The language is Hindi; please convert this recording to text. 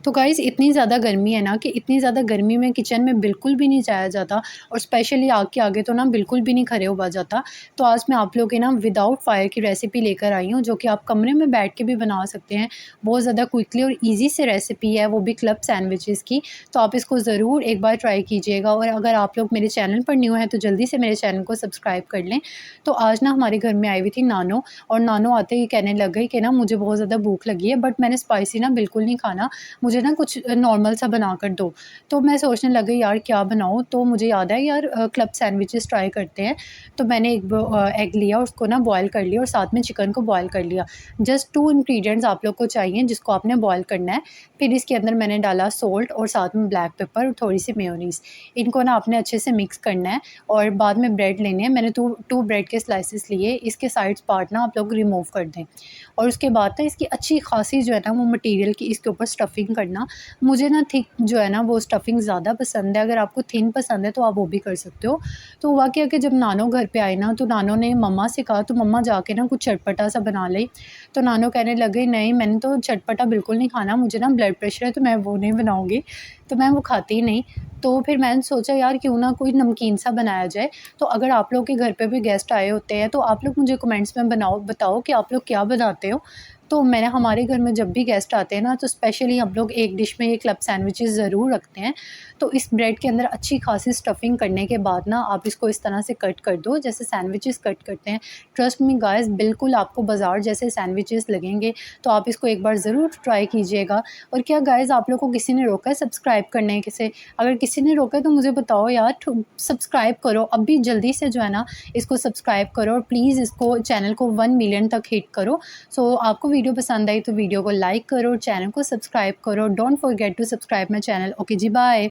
तो गाइज़ इतनी ज़्यादा गर्मी है ना कि इतनी ज़्यादा गर्मी में किचन में बिल्कुल भी नहीं जाया जाता और स्पेशली आग के आगे तो ना बिल्कुल भी नहीं खड़े हुआ जाता। तो आज मैं आप लोगों के ना विदाउट फायर की रेसिपी लेकर आई हूँ, जो कि आप कमरे में बैठ के भी बना सकते हैं। बहुत ज़्यादा क्विकली और ईज़ी से रेसिपी है, वो भी क्लब सैंडविचेज़ की। तो आप इसको ज़रूर एक बार ट्राई कीजिएगा और अगर आप लोग मेरे चैनल पर न्यू हैं तो जल्दी से मेरे चैनल को सब्सक्राइब कर लें। तो आज ना हमारे घर में आई हुई थी नानो, और नानो आते ही कहने लग गई कि ना मुझे बहुत ज़्यादा भूख लगी है, बट मैंने स्पाइसी ना बिल्कुल नहीं खाना, मुझे ना कुछ नॉर्मल सा बना कर दो। तो मैं सोचने लग गई यार क्या बनाऊँ? तो मुझे याद है यार क्लब सैंडविचेज़ ट्राई करते हैं। तो मैंने एक एग लिया, उसको ना बॉयल कर लिया और साथ में चिकन को बॉयल कर लिया। जस्ट 2 इंग्रीडिएंट्स आप लोग को चाहिए जिसको आपने बॉयल करना है। फिर इसके अंदर मैंने डाला सॉल्ट और साथ में ब्लैक पेपर और थोड़ी-सी मेयोनीज़। इनको ना आपने अच्छे से मिक्स करना है और बाद में ब्रेड लेने हैं। मैंने 2 ब्रेड के स्लाइसेस लिए। इसके साइड्स पार्ट ना आप लोग रिमूव कर दें और उसके बाद ना इसकी अच्छी खासी जो है ना वो मटीरियल की इसके ऊपर स्टफिंग करना। मुझे ना थिक जो है ना वो स्टफिंग ज़्यादा पसंद है, अगर आपको थिन पसंद है तो आप वो भी कर सकते हो। तो हुआ क्या कि जब नानो घर पे आई ना तो नानो ने मम्मा से कहा, तो मम्मा जाके ना कुछ चटपटा सा बना ली। तो नानो कहने लग गई नहीं मैंने तो चटपटा बिल्कुल नहीं खाना, मुझे ना ब्लड प्रेशर है तो मैं वो नहीं बनाऊँगी, तो मैं वो खाती ही नहीं। तो फिर मैंने सोचा यार क्यों ना कोई नमकीन सा बनाया जाए। तो अगर आप लोग के घर पे भी गेस्ट आए होते हैं तो आप लोग मुझे कमेंट्स में बताओ कि आप लोग क्या बनाते हो? तो मैंने हमारे घर में जब भी गेस्ट आते हैं ना तो स्पेशली हम लोग एक डिश में ये क्लब सैंडविचेज़ ज़रूर रखते हैं। तो इस ब्रेड के अंदर अच्छी खासी स्टफिंग करने के बाद ना आप इसको इस तरह से कट कर दो जैसे सैंडविचेज़ कट करते हैं। ट्रस्ट मी गाइस, बिल्कुल आपको बाज़ार जैसे सैंडविचेज़ लगेंगे। तो आप इसको एक बार ज़रूर ट्राई कीजिएगा। और क्या गाइस आप लोग को किसी ने रोका है सब्सक्राइब करने से? अगर किसी ने रोका है तो मुझे बताओ यार, सब्सक्राइब करो अभी जल्दी से जो है ना, इसको सब्सक्राइब करो और प्लीज़ इसको चैनल को 1 मिलियन तक हिट करो। सो आपको वीडियो पसंद आई तो वीडियो को लाइक करो, चैनल को सब्सक्राइब करो। Don't forget to subscribe my channel. Okay जी, बाय।